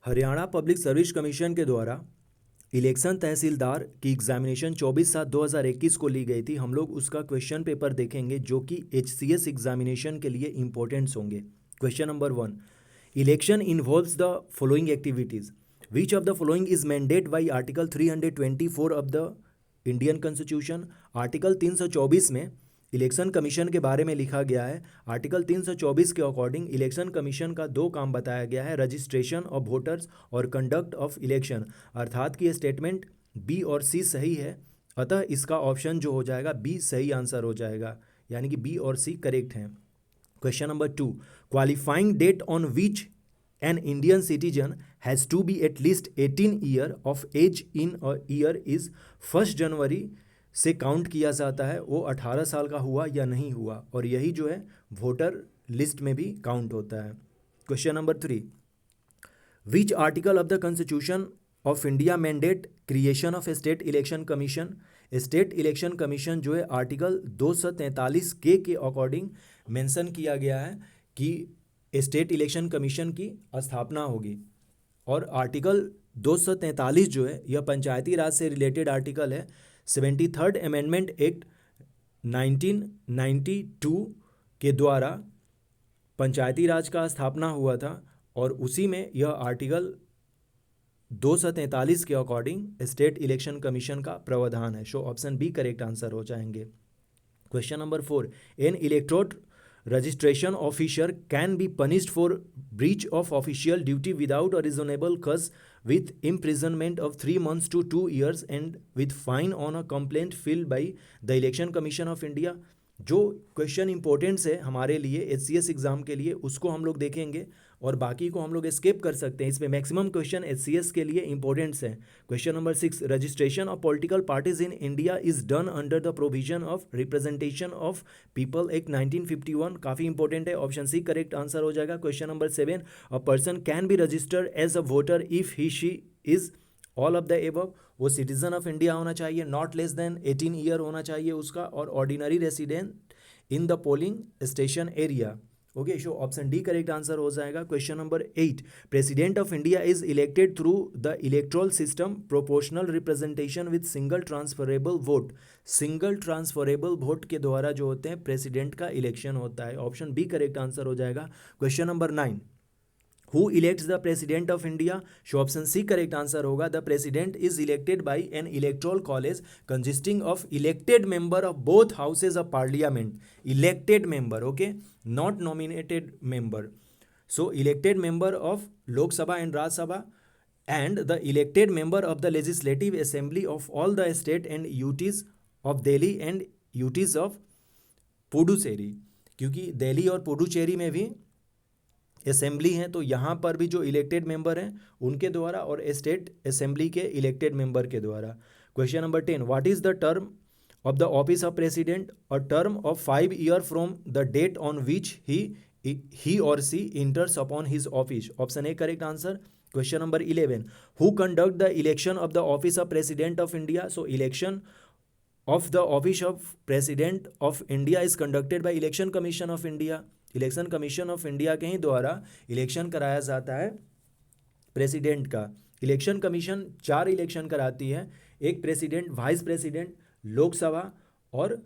Haryana public service commission के द्वारा election तहसीलदार की एग्जामिनेशन 24/7/2021 को ली गई थी। हम लोग उसका क्वेश्चन पेपर देखेंगे जो कि HCS एग्जामिनेशन के लिए इंपॉर्टेंट्स होंगे। Question number 1, election involves the following activities, which of the following is mandate by article 324 of the Indian constitution. Article 324 में इलेक्शन कमीशन के बारे में लिखा गया है। आर्टिकल 324 के अकॉर्डिंग इलेक्शन कमीशन का दो काम बताया गया है, रजिस्ट्रेशन ऑफ वोटर्स और कंडक्ट ऑफ इलेक्शन। अर्थात कि ये स्टेटमेंट बी और सी सही है, अतः इसका ऑप्शन जो हो जाएगा बी सही आंसर हो जाएगा, यानी कि बी और सी करेक्ट हैं। Question number 2, qualifying date on which an Indian citizen has to be at least 18 year of age in a year is 1 जनवरी से काउंट किया जाता है, वो 18 साल का हुआ या नहीं हुआ, और यही जो है वोटर लिस्ट में भी काउंट होता है। Question number 3, which article of the constitution of India mandate creation of state election commission. State election commission जो है आर्टिकल 243 के अकॉर्डिंग मेंशन किया गया है कि स्टेट इलेक्शन कमीशन की स्थापना होगी। और आर्टिकल 243 जो है यह पंचायती राज से रिलेटेड आर्टिकल है। 73rd अमेंडमेंट एक्ट 1992 के द्वारा पंचायती राज का स्थापना हुआ था, और उसी में यह आर्टिकल 243 के अकॉर्डिंग स्टेट इलेक्शन कमीशन का प्रावधान है। So option B correct answer हो जाएंगे। Question number 4, an electoral registration officer can be punished for breach of official duty without a reasonable cause with imprisonment of 3 months to 2 years and with fine on a complaint filed by the Election Commission of India। जो question importance है हमारे लिए HCS exam के लिए उसको हम लोग देखेंगे, और बाकी को हम लोग स्किप कर सकते हैं। इसमें मैक्सिमम क्वेश्चन HCS के लिए इंपॉर्टेंट्स हैं। Question number 6, registration of political parties in India is done under the provision of representation of people act 1951। काफ़ी इंपॉर्टेंट है, ऑप्शन सी करेक्ट आंसर हो जाएगा। Question number 7, a person can be registered as a voter if he she is all of the above. वो citizen of India होना चाहिए, not less then 18 year होना चाहिए उसका, और ordinary resident in the polling station area. Okay, so option D correct answer हो जाएगा। Question number 8, president of India is elected through the erectile system proportional representation with single transferable vote. Single transferable vote के द्वारा जो होते हैं president का election होता है। ऑप्शन बी करेक्ट आंसर हो जाएगा। Question number 9, who elects the president of India. So option C correct answer होगा। The president is elected by an electoral college consisting of elected member of both houses of parliament. Elected member, okay, not nominated member. So elected member of Lok Sabha and Rajya Sabha and the elected member of the legislative assembly of all the state and UTs of Delhi and UTs of Puducherry, क्योंकि दिल्ली और पुडुचेरी में भी assembly हैं, तो यहाँ पर भी जो इलेक्टेड मेंबर हैं उनके द्वारा, और स्टेट असेंबली के इलेक्टेड मेंबर के द्वारा। Question number 10, what is the term of the office of president. A term of 5 year from the date on which he or she enters upon his office. Option A correct answer. Question number 11, who conduct the election of the office of president of India. So election of the office of president of India is conducted by election commission of India। Election commission of India के ही द्वारा election कराया जाता है president का। Election commission 4 election कराती है, एक president, vice president, Lok Sabha और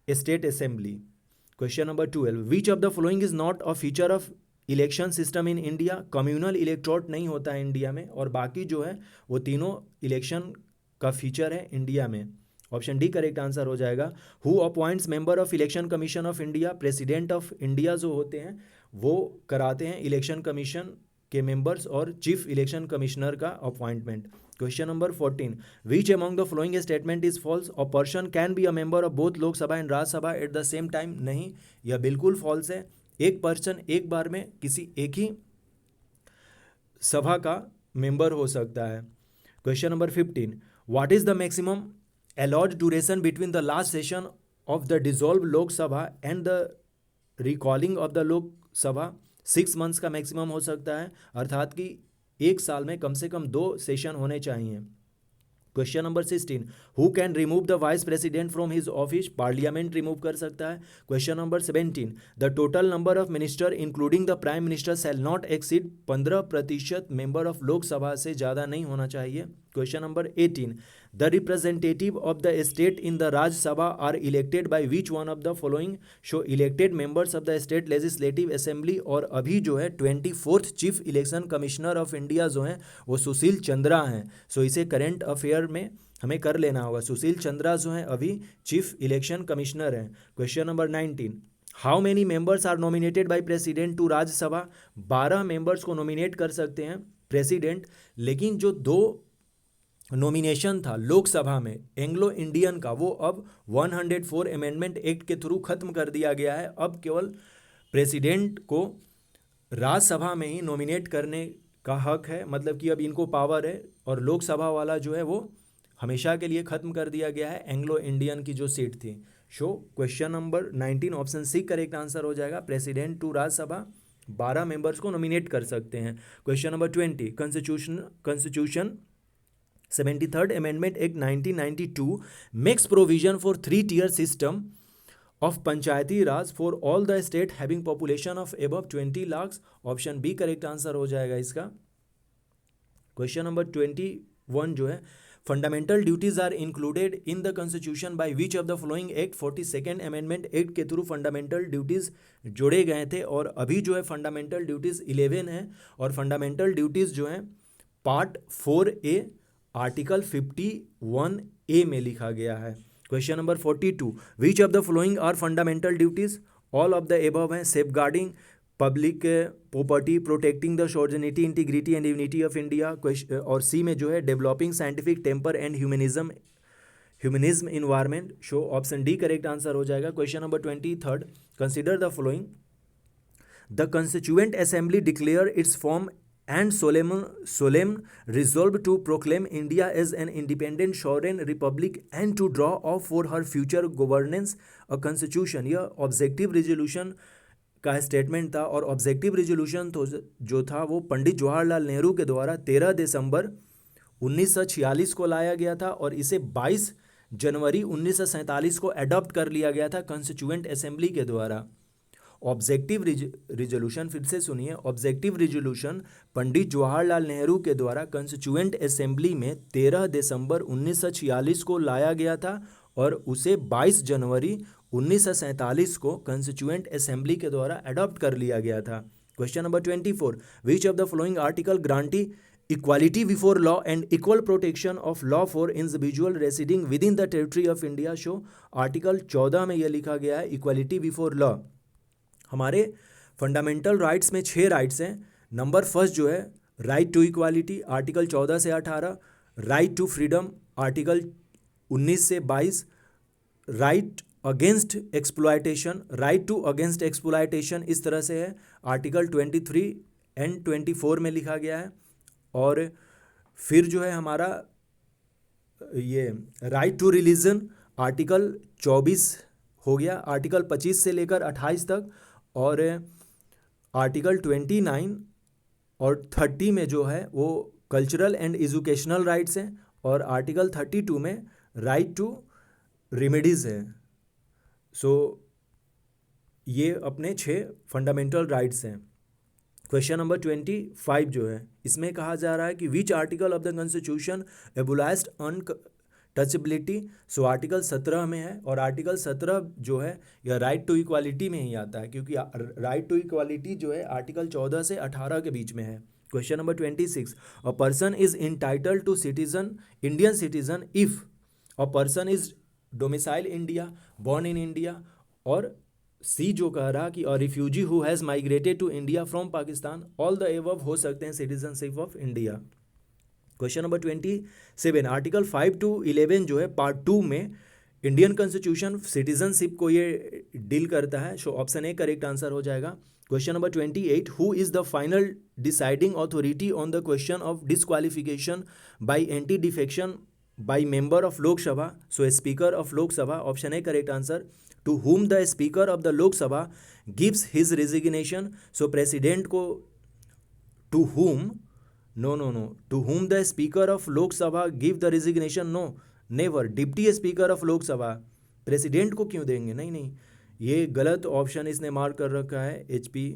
state assembly. Question number 12, which of the following is not a feature of election system in India. Communal electorate नहीं होता है इंडिया में, और बाकी जो है वो तीनों इलेक्शन का फीचर है इंडिया में। ऑप्शन डी करेक्ट आंसर हो जाएगा। Who appoints member of election commission of India. President of India जो होते हैं वो कराते हैं इलेक्शन कमीशन के मेंबर्स और चीफ इलेक्शन कमिश्नर का appointment. Question number 14, which among the following statement is false. A person can be a member of both Lok Sabha and Rajya Sabha at the same time. नहीं, यह बिल्कुल फॉल्स है। एक पर्सन एक बार में किसी एक ही सभा का मेंबर हो सकता है। Question number 15, what is the maximum allowed duration between the last session of the dissolved Lok Sabha and the recalling of the Lok Sabha। 6 months का मैक्सिमम हो सकता है, अर्थात कि एक साल में कम से कम 2 सेशन होने चाहिए। Question number 16, who can remove the vice president from his office? Parliament remove कर सकता है। Question number 17, the total number of minister including the prime minister shall not exceed 15% member of Lok Sabha से ज़्यादा नहीं होना चाहिए। Question number 18, the representative of the state in the Rajya Sabha are elected by which one of the following? So elected members of the state legislative assembly. और अभी जो है 24th chief election commissioner of India जो हैं वो सुशील चंद्रा हैं। सो इसे current affair में हमें कर लेना होगा। सुशील चंद्रा जो हैं अभी चीफ इलेक्शन कमिश्नर हैं। Question number 19, how many members are nominated by president to Rajya Sabha? 12 members को नॉमिनेट कर सकते हैं प्रेसिडेंट, लेकिन जो 2 नॉमिनेशन था लोकसभा में एंग्लो इंडियन का, वो अब 104 अमेंडमेंट एक्ट के थ्रू खत्म कर दिया गया है। अब केवल प्रेसिडेंट को राज्यसभा में ही नॉमिनेट करने का हक है, मतलब कि अब इनको पावर है, और लोकसभा वाला जो है वो हमेशा के लिए खत्म कर दिया गया है एंग्लो इंडियन की जो सीट थी। So question number 19 option C correct answer हो जाएगा। प्रेसिडेंट टू राज्यसभा 12 मेंबर्स को नॉमिनेट कर सकते हैं। Question number 20, constitution 73rd Amendment Act 1992 makes provision for 3-tier system of Panchayati Raj for all the state having population of above 20 lakhs. Option B correct answer हो जाएगा इसका। Question number 21 जो है, fundamental duties are included in the constitution by which of the following act? 42nd amendment act के through fundamental duties जोड़े गए थे, और अभी जो है फंडामेंटल ड्यूटीज 11 है, और फंडामेंटल ड्यूटीज जो है पार्ट 4A आर्टिकल 51A में लिखा गया है। Question number 42, which of the following are fundamental duties? All of the above हैं। Safeguarding public property, protecting the sovereignty, integrity and unity of India. और C में जो है developing scientific temper and humanism environment. So option D correct answer हो जाएगा। Question number 23, consider the following, the constituent assembly declare its firm and solemn resolve to proclaim India as an independent sovereign republic and to draw up for her future governance a constitution। यह objective resolution का statement था, और objective resolution तो जो था वो पंडित जवाहरलाल नेहरू के द्वारा 13 दिसंबर 1946 को लाया गया था, और इसे 22 जनवरी 1947 को अडॉप्ट कर लिया गया था कॉन्स्टिट्यूएंट असेंबली के द्वारा। ऑब्जेक्टिव रिजोल्यूशन, फिर से सुनिए, ऑब्जेक्टिव रिजोल्यूशन पंडित जवाहरलाल नेहरू के द्वारा कॉन्स्टिट्यूएंट असेंबली में 13 दिसंबर 1946 को लाया गया था, और उसे 22 जनवरी 1947 को कॉन्स्टिट्यूएंट असेंबली के द्वारा अडॉप्ट कर लिया गया था। Question number 24, which of the following article guarantee equality before law and equal protection of law for individual residing within the territory of India? So article 14 में यह लिखा गया है इक्वालिटी बिफोर लॉ। हमारे फंडामेंटल राइट्स में 6 rights हैं। Number first जो है राइट टू इक्वालिटी, आर्टिकल 14 से 18, राइट टू फ्रीडम, आर्टिकल 19 से 22, right against exploitation, right to against exploitation इस तरह से है, आर्टिकल 23 एंड 24 में लिखा गया है। और फिर जो है हमारा ये राइट टू रिलीजन, आर्टिकल 24 हो गया, आर्टिकल 25 से लेकर 28 तक, और आर्टिकल 29 और 30 में जो है वो कल्चरल एंड एजुकेशनल राइट्स हैं, और आर्टिकल 32 में राइट टू रेमेडीज़ है। सो ये अपने 6 फंडामेंटल राइट्स हैं। क्वेश्चन नंबर 25 जो है, इसमें कहा जा रहा है कि which article of the constitution abolished untouchability? So article 17 में है, और आर्टिकल 17 जो है यह राइट टू इक्वालिटी में ही आता है, क्योंकि राइट टू इक्वालिटी जो है आर्टिकल 14 से 18 के बीच में है। Question number 26, a person is entitled to Indian citizen if a person is domicile India, born in India, और सी जो कह रहा कि a refugee who has migrated to India from Pakistan, all the above हो सकते हैं citizenship of India. Question number 27, article 5 to 11 जो है पार्ट 2 में इंडियन कॉन्स्टिट्यूशन सिटीजनशिप को ये डील करता है। So option A correct answer हो जाएगा। Question number 28, who is the final deciding authority on the question of disqualification by anti defection by member of Lok Sabha? So speaker of Lok Sabha, option A correct answer. To whom the speaker of the Lok Sabha gives his resignation? So president को to whom no no no, to whom the speaker of Lok Sabha give the resignation, no never, deputy speaker of Lok Sabha, president को क्यों देंगे, नहीं नहीं, ये गलत option इसने mark कर रखा है एचपी,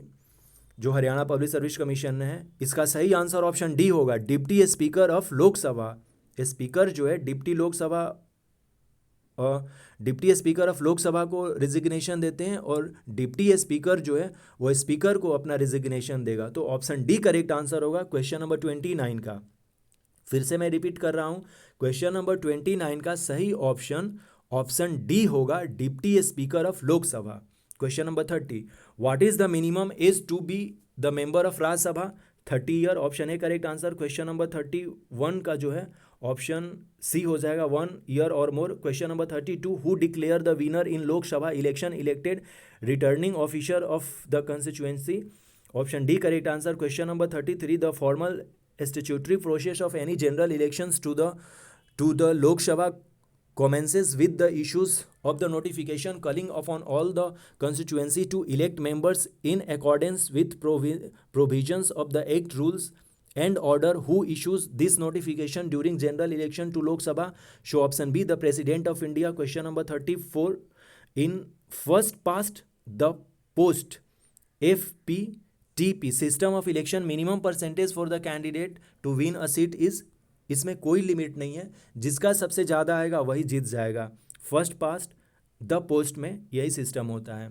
जो हरियाणा पब्लिक सर्विस कमीशन ने है। इसका सही आंसर ऑप्शन डी होगा, deputy speaker of Lok Sabha. Speaker जो है deputy Lok Sabha, deputy speaker of Lok Sabha को रिजिग्नेशन देते हैं, और डिप्टी स्पीकर जो है वो स्पीकर को अपना रिजिग्नेशन देगा। तो ऑप्शन डी करेक्ट आंसर होगा क्वेश्चन नंबर 29 का। फिर से मैं रिपीट कर रहा हूँ, क्वेश्चन नंबर 29 का सही ऑप्शन डी होगा, deputy speaker of Lok Sabha. Question number 30, what is the minimum age to be the member of Rajya Sabha, 30 year, option A correct answer. Question number 31 का जो है ऑप्शन सी हो जाएगा, 1 year or more. Question number 32, who declare the winner in Lok Sabha election, elected returning officer of the constituency, option D correct answer. Question number 33, the formal statutory process of any general elections to the Lok Sabha commences with the issues of the notification calling upon all the constituency to elect members in accordance with provisions of the Act, rules and order. Who issues this notification during general election to Lok Sabha? Show option B, the President of India. Question number 34, in first past the post FPTP system of election minimum percentage for the candidate to win a seat is, इसमें कोई limit नहीं है, जिसका सबसे ज़्यादा आएगा वही जीत जाएगा। फर्स्ट पास्ट द पोस्ट में यही सिस्टम होता है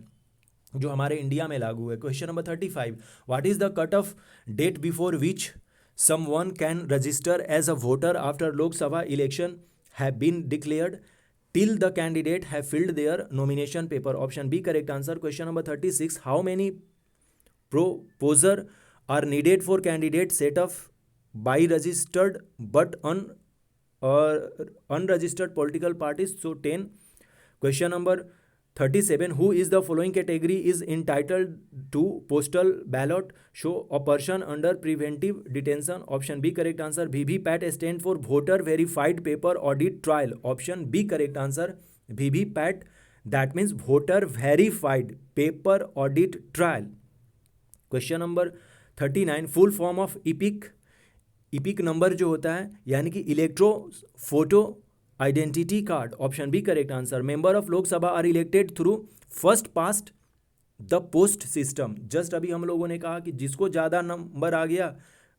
जो हमारे इंडिया में लागू है। Question number 35, what is the cut off date before which someone can register as a voter after Lok Sabha election have been declared till the candidate have filled their nomination paper, option B correct answer। Question number 36, how many proposer are needed for candidate set up by registered but unregistered political parties, so 10। Question number 37, who is the following category is entitled to postal ballot, show a person under preventive detention, option B correct answer। VVPAT stand for voter verified paper audit trial, option B correct answer। VVPAT that means voter verified paper audit trial। Question number 39, full form of EPIC number जो होता है यानी कि electro photo identity card, option B correct answer. Member of Lok Sabha are elected through first past the post system, just अभी हम लोगों ने कहा कि जिसको ज़्यादा नंबर आ गया,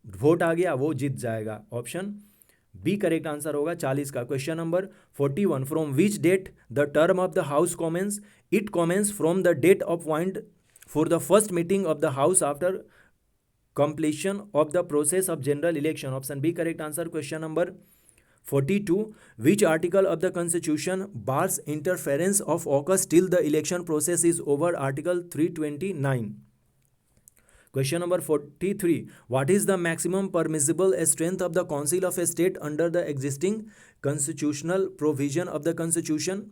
वोट आ गया, वो जीत जाएगा, ऑप्शन बी करेक्ट आंसर होगा 40 का। Question number 41, from which date the term of the house commences, it commences from the date of point for the first meeting of the house after completion of the process of general election, option B correct answer। Question number 42, which article of the constitution bars interference of occurs till the election process is over, article 329। Question number 43, what is the maximum permissible strength of the council of state under the existing constitutional provision of the constitution?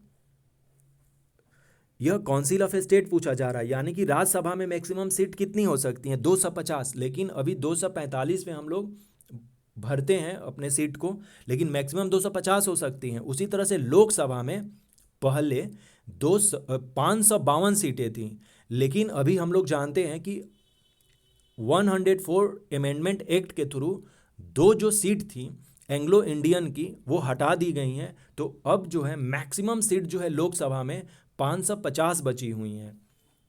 यह council of state पूछा जा रहा है, यानी कि राज्यसभा में maximum seat कितनी हो सकती हैं, 250, लेकिन अभी 245 में हम लोग भरते हैं अपने सीट को, लेकिन मैक्सिमम 250 हो सकती हैं। उसी तरह से लोकसभा में पहले 552 सीटें थीं, लेकिन अभी हम लोग जानते हैं कि 104 अमेंडमेंट एक्ट के थ्रू 2 जो सीट थी एंग्लो इंडियन की वो हटा दी गई हैं, तो अब जो है मैक्सिमम सीट जो है लोकसभा में 550 बची हुई हैं।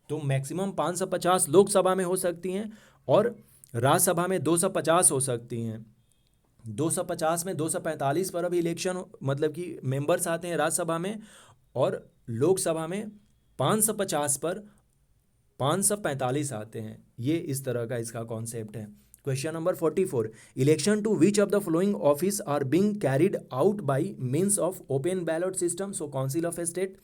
तो मैक्सिमम 550 लोकसभा में हो सकती हैं और राज्यसभा में 250 हो सकती हैं। 250 में 245 पर अभी इलेक्शन मतलब कि मेंबर्स आते हैं राज्यसभा में, और लोकसभा में 550 पर 545 आते हैं। ये इस तरह का इसका कॉन्सेप्ट है। Question number 44, election to which of the following office are being carried out by means of open ballot system, so council of state.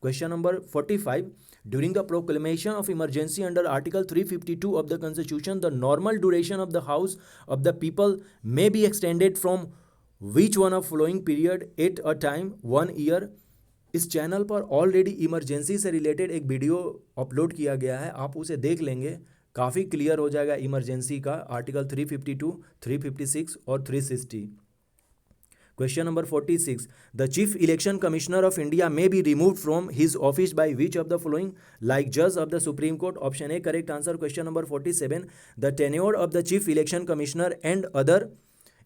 Question number 45, during the proclamation of emergency under Article 352 of the Constitution, the normal duration of the House of the People may be extended from which one of following period at a time, 1 year। इस channel पर already emergency से related एक video upload किया गया है, आप उसे देख लेंगे, काफ़ी क्लियर हो जाएगा इमरजेंसी का, आर्टिकल 352, 356 और 360। Question number 46. The Chief Election Commissioner of India may be removed from his office by which of the following? Like Judge of the Supreme Court. Option A correct answer. Question number 47. The tenure of the Chief Election Commissioner and other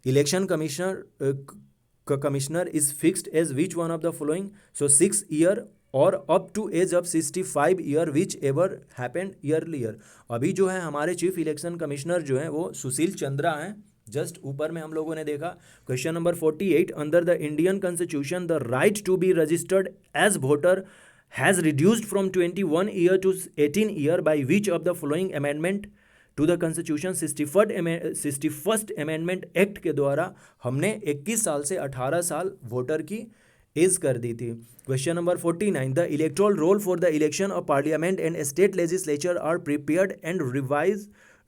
election commissioner is fixed as which one of the following? So 6 year और up to age of 65 year which ever happened earlier. अभी जो है हमारे chief election commissioner जो है वो सुशील चंद्रा हैं, just ऊपर में हम लोगों ने देखा. Question number 48. Under the Indian constitution the right to be registered as voter has reduced from 21 year to 18 year by which of the following amendment to the constitution. 61st amendment act के द्वारा हमने 21 साल से 18 साल voter की as कर दी थी. Question number 49. The electoral roll for the election of parliament and state legislature are prepared and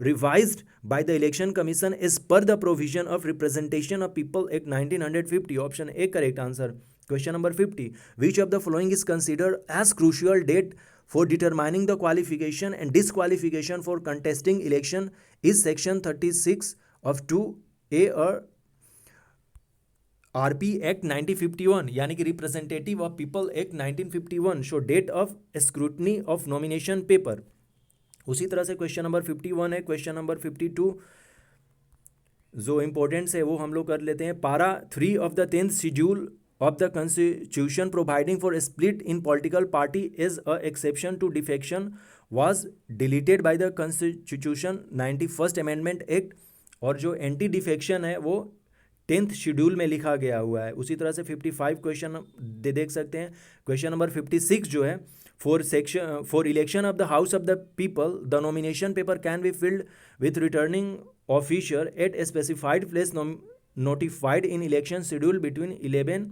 revised by the election commission as per the provision of representation of people act 1950. Option A correct answer. Question number 50. Which of the following is considered as crucial date for determining the qualification and disqualification for contesting election is section 36 of 2A or RP Act 1951 यानी कि representative of people act 1951 show that of scrutiny of nomination paper. उसी तरह से question number 51 है. Question number 52 जो importance है वो हम लोग कर लेते हैं. Para 3 of the 10th schedule of the constitution providing for split in political party is a exception to defection was deleted by the constitution 91st amendment act. और जो एंटी डिफेक्शन है वो 10th शेड्यूल में लिखा गया हुआ है. उसी तरह से 55 क्वेश्चन देख सकते हैं. क्वेश्चन नंबर 56 जो है for election of the house of the people the nomination paper can be filed with returning officer at a specified place notified in election schedule between 11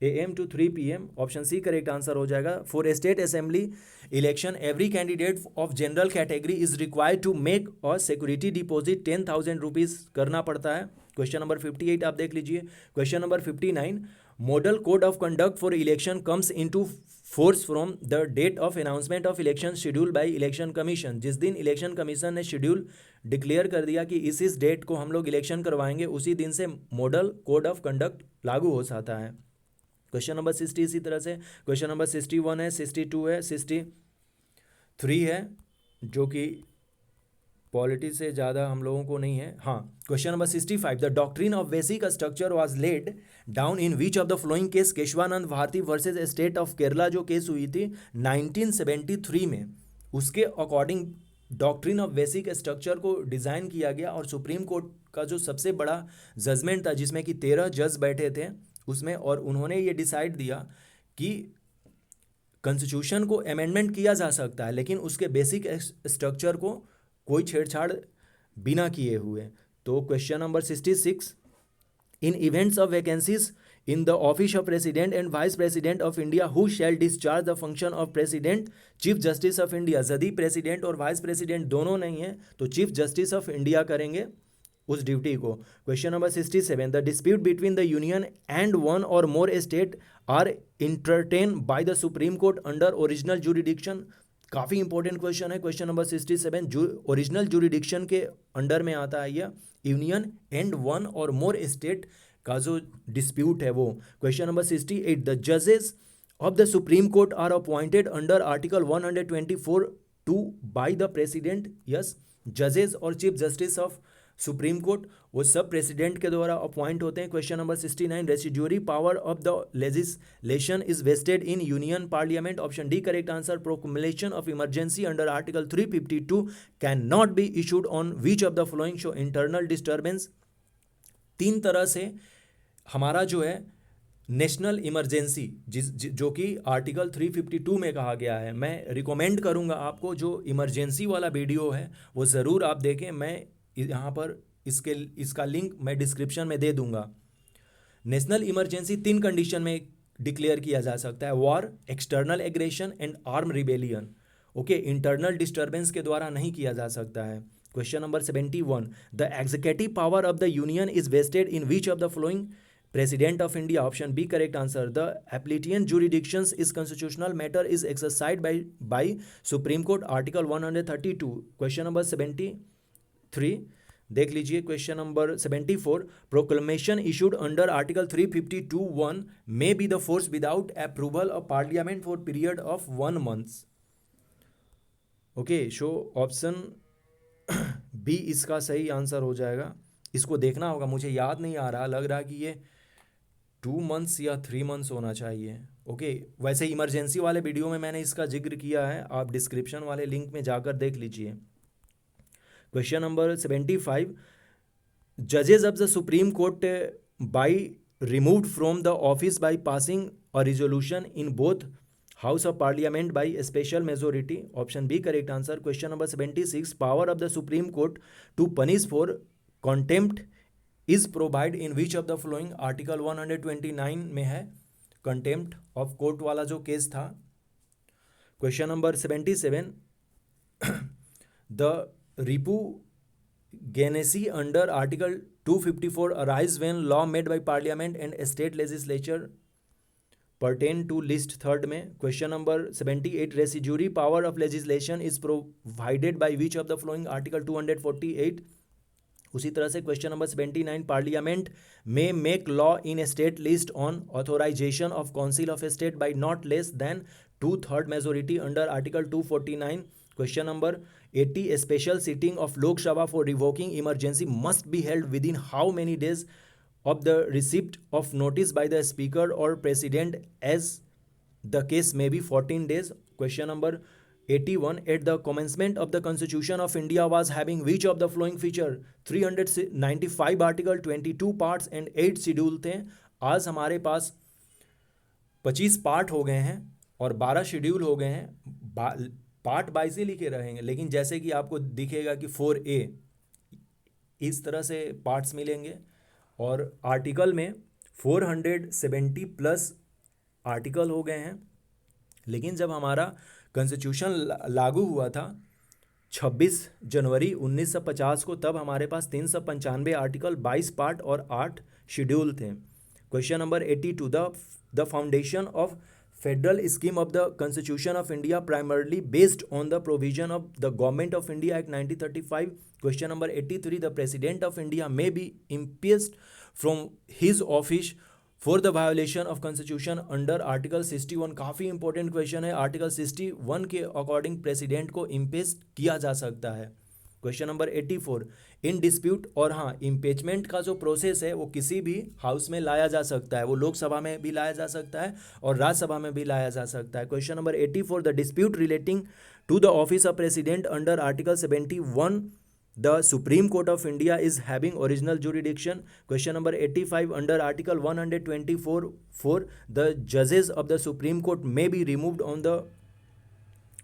AM to 3 PM. Option C correct answer हो जाएगा. For a state assembly election every candidate of general category is required to make और security deposit 10,000 rupees करना पड़ता है. Question number 58 आप देख लीजिए. Question number 59. Model code of conduct for election comes into force from the date of announcement of election schedule by election commission. जिस दिन election commission ने शेड्यूल डिक्लेयर कर दिया कि इस डेट को हम लोग इलेक्शन करवाएंगे, उसी दिन से मॉडल कोड ऑफ कंडक्ट लागू हो जाता है. क्वेश्चन नंबर 60 इसी तरह से. क्वेश्चन नंबर 61 है, 62 है, 63 है जो कि पॉलिटिक्स से ज़्यादा हम लोगों को नहीं है. हाँ, question number 65. The doctrine of basic structure was laid down in which of the following case. Kesavananda Bharati versus state of Kerala जो केस हुई थी 1973 में, उसके according doctrine of basic structure को डिज़ाइन किया गया. और सुप्रीम कोर्ट का जो सबसे बड़ा जजमेंट था जिसमें कि 13 जज बैठे थे उसमें, और उन्होंने ये डिसाइड दिया कि कॉन्स्टिट्यूशन को अमेंडमेंट किया जा सकता है लेकिन उसके बेसिक स्ट्रक्चर को कोई छेड़छाड़ बिना किए हुए. तो question number 66. In events of vacancies in the office of president and vice president of India who shell discharge the function of president chief justice of India. यदि प्रेसिडेंट और वाइस प्रेसिडेंट दोनों नहीं हैं तो चीफ जस्टिस ऑफ इंडिया करेंगे उस duty को. Question number 67. The dispute between the union and one or more state are entertain by the supreme court under original jurisdiction. काफ़ी इंपॉर्टेंट क्वेश्चन है. क्वेश्चन नंबर 67 ओरिजिनल जुरिडिक्शन के under में आता है यह union and one or more state का जो dispute है वो. Question number 68. द जजेस of the supreme court are appointed under article 124(2) by the president. Yes, जजेस और chief justice of supreme court वो सब प्रेसिडेंट के द्वारा अपॉइंट होते हैं. Question number 69. Residuary power of the legislation is vested in union parliament. Option D correct answer. Proclamation of emergency under article 352 can not be issued on which of the following show internal disturbance. 3 तरह से हमारा जो है national emergency जो कि article 352 में कहा गया है. मैं रिकमेंड करूंगा आपको जो इमरजेंसी वाला वीडियो है वो ज़रूर आप देखें. मैं यहाँ पर इसका लिंक मैं डिस्क्रिप्शन में दे दूंगा. नेशनल इमरजेंसी 3 कंडीशन में डिक्लेयर किया जा सकता है. War, external aggression and arm rebellion. Okay, internal disturbance के द्वारा नहीं किया जा सकता है. Question number 71. The executive power of the union is vested in which of the following. President of India. Option B correct answer. The appellate jurisdictions is constitutional matter is exercised by supreme court article 132. Question number 73. देख लीजिए question number 74, proclamation issued under article 352(1) may be the force without approval of parliament for period of 1 month। Okay, so option B इसका सही answer हो जाएगा। इसको देखना होगा, मुझे याद नहीं आ रहा, लग रहा कि ये 2 months या 3 months होना चाहिए। ओके, वैसे इमरजेंसी वाले वीडियो में मैंने इसका जिक्र किया है, आप डिस्क्रिप्शन वाले लिंक में जाकर देख लीजिए। क्वेश्चन नंबर 75, जजेस of the supreme court by removed from the office by passing a resolution in both house of parliament by special majority. Option B correct answer. Question number 76, power of the supreme court to punish for contempt is provide in which of the following. Article 129 में है contempt of court वाला जो case था। Question number 77, the repugnancy under Article 254 arise when law made by Parliament and state legislature pertain to list third में। Question number 78, residuary power of legislation is provided by which of the following Article 248। उसी तरह से question number 79, parliament may make law in state list on authorisation of council of state by not less than 2/3 majority under article 249। Question number 80, special sitting of Lok Sabha for revoking emergency must be held within how many days of the receipt of notice by the speaker or president as the case may be 14 days। Question number 81, at the commencement of the Constitution of India was having which of the following feature। 395 article, 22 parts and 8 schedule थे। आज हमारे पास 25 part हो गए हैं और 12 schedule हो गए हैं। पार्ट 22 ही लिखे रहेंगे, लेकिन जैसे कि आपको दिखेगा कि 4A इस तरह से पार्ट्स मिलेंगे और आर्टिकल में 470 प्लस आर्टिकल हो गए हैं। लेकिन जब हमारा कॉन्स्टिट्यूशन लागू हुआ था 26 जनवरी 1950 को, तब हमारे पास 395 आर्टिकल, 22 पार्ट और 8 शेड्यूल थे। Question number 82, the foundation of federal scheme of the constitution of India primarily based on the provision of the government of India act 1935। Question number 83, the president of India may be impeached from his office for the violation of constitution under article 61। काफ़ी important question है। Article 61 के according president को impeach किया जा सकता है। Question number 84, in dispute, और हाँ, इम्पीचमेंट का जो प्रोसेस है वो किसी भी हाउस में लाया जा सकता है, वो लोकसभा में भी लाया जा सकता है और राज्यसभा में भी लाया जा सकता है। Question number 84, the dispute relating to the office of president under article 71 the Supreme Court of India is having original jurisdiction। Question number 85, under Article 124(4) the judges of the Supreme Court may be removed on the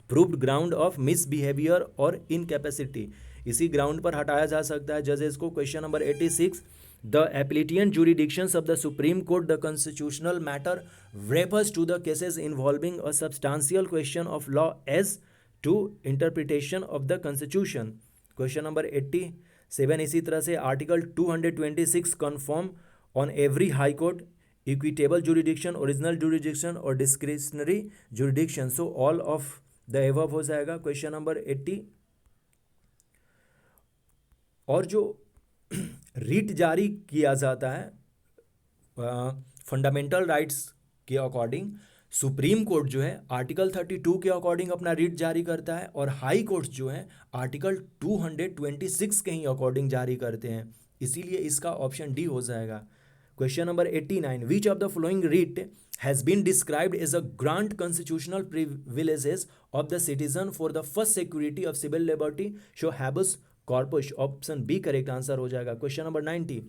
proved ground of misbehavior or incapacity। इसी ground पर हटाया जा सकता है जजेस को। Question number 86, the appellate jurisdictions of the Supreme Court the constitutional matter refers to the cases involving a substantial question of law as to interpretation of the constitution। Question number 87, इसी तरह से article 226 confirm on every high court equitable jurisdiction, original jurisdiction और discretionary jurisdiction. So all of the above हो जाएगा। Question number 80, और जो writ जारी किया जाता है फंडामेंटल राइट्स के अकॉर्डिंग, सुप्रीम कोर्ट जो है आर्टिकल 32 के अकॉर्डिंग अपना रिट जारी करता है और हाई कोर्ट जो है आर्टिकल 226 के ही अकॉर्डिंग जारी करते हैं। इसीलिए इसका ऑप्शन डी हो जाएगा। Question number 89, which of the following writ has been described as a grant constitutional privileges of the citizen for the first security of civil liberty show habeas corpus. Option B correct answer हो जाएगा। Question number 90,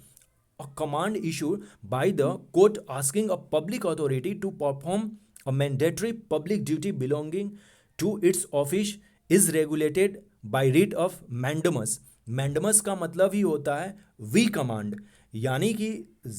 a command issued by the court asking a public authority to perform a mandatory public duty belonging to its office is regulated by writ of mandamus। mandamus का मतलब ही होता है we command, यानी कि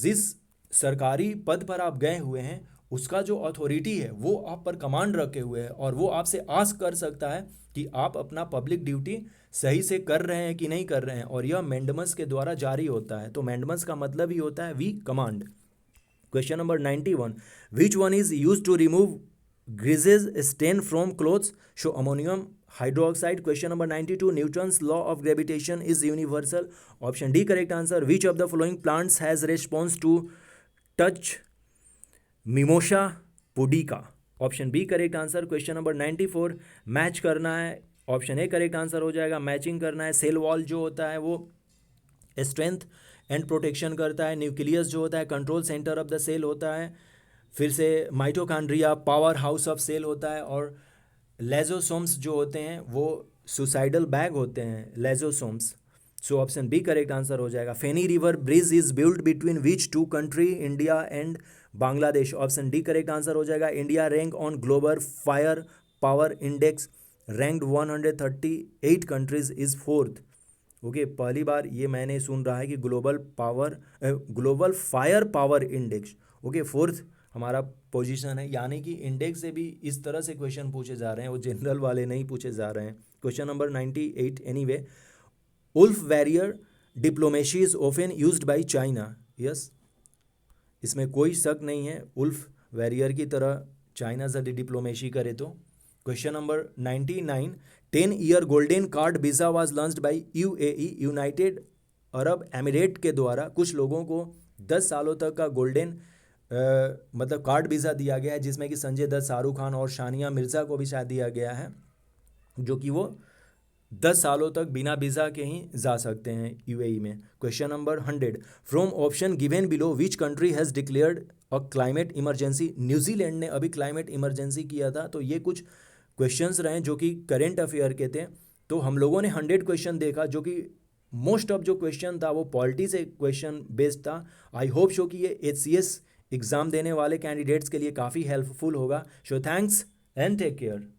जिस सरकारी पद पर आप गए हुए हैं उसका जो अथॉरिटी है वो आप पर कमांड रखे हुए है और वो आपसे आस्क कर सकता है कि आप अपना पब्लिक ड्यूटी सही से कर रहे हैं कि नहीं कर रहे हैं, और यह मैंडमस के द्वारा जारी होता है। तो मैंडमस का मतलब ही होता है we command. Question number 91, which one is use to remove greases stain from clothes so ammonium hydroxide. Question number 92, Newton's law of gravitation is universal. Option D correct answer. Which of the following plants has response to touch mimosa pudica? Option B correct answer. Question number 94, match करना है, option A correct answer हो जाएगा. Matching करना है. Cell wall जो होता है वो स्ट्रेंथ एंड प्रोटेक्शन करता है. न्यूक्लियस जो होता है control centre of the cell होता है. फिर से mitochondria power house of cell होता है. और लेजोसोम्स जो होते हैं वो सुसाइडल बैग होते हैं, lysosomes. So option B correct answer हो जाएगा. Feni river bridge is build between which two country, India and Bangladesh? Option D correct answer हो जाएगा. India rank on global fire power index ranked 138 countries is fourth. Okay, पहली बार ये मैंने सुन रहा है कि global fire power index, okay, fourth हमारा पोजीशन है. यानी कि इंडेक्स से भी इस तरह से क्वेश्चन पूछे जा रहे हैं, वो जनरल वाले नहीं पूछे जा रहे हैं. Question number 98 anyway. Wolf warrior diplomacy is often used by China. Yes, इसमें कोई शक नहीं है. उल्फ वैरियर की तरह चाइना से डिप्लोमेसी करे तो. Question number 99, 10-year golden card visa was launched by UAE, United Arab emirate के द्वारा कुछ लोगों को 10 सालों तक का गोल्डन मतलब कार्ड वीज़ा दिया गया है, जिसमें कि संजय दत्त, शाहरुख खान और सानिया मिर्ज़ा को भी शायद दिया गया है, जो कि वो 10 सालों तक बिना वीज़ा के ही जा सकते हैं यूएई में. Question number 100, from option given below which country has declared a climate emergency? New Zealand ने अभी क्लाइमेट इमरजेंसी किया था. तो ये कुछ क्वेश्चंस रहे जो कि करेंट अफेयर के थे. तो हम लोगों ने 100 क्वेश्चन देखा, जो कि मोस्ट ऑफ जो क्वेश्चन था वो पॉलिटी से क्वेश्चन बेस्ड था. आई होप शो कि ये HCS एग्ज़ाम देने वाले कैंडिडेट्स के लिए काफ़ी हेल्पफुल होगा. So thanks and take care.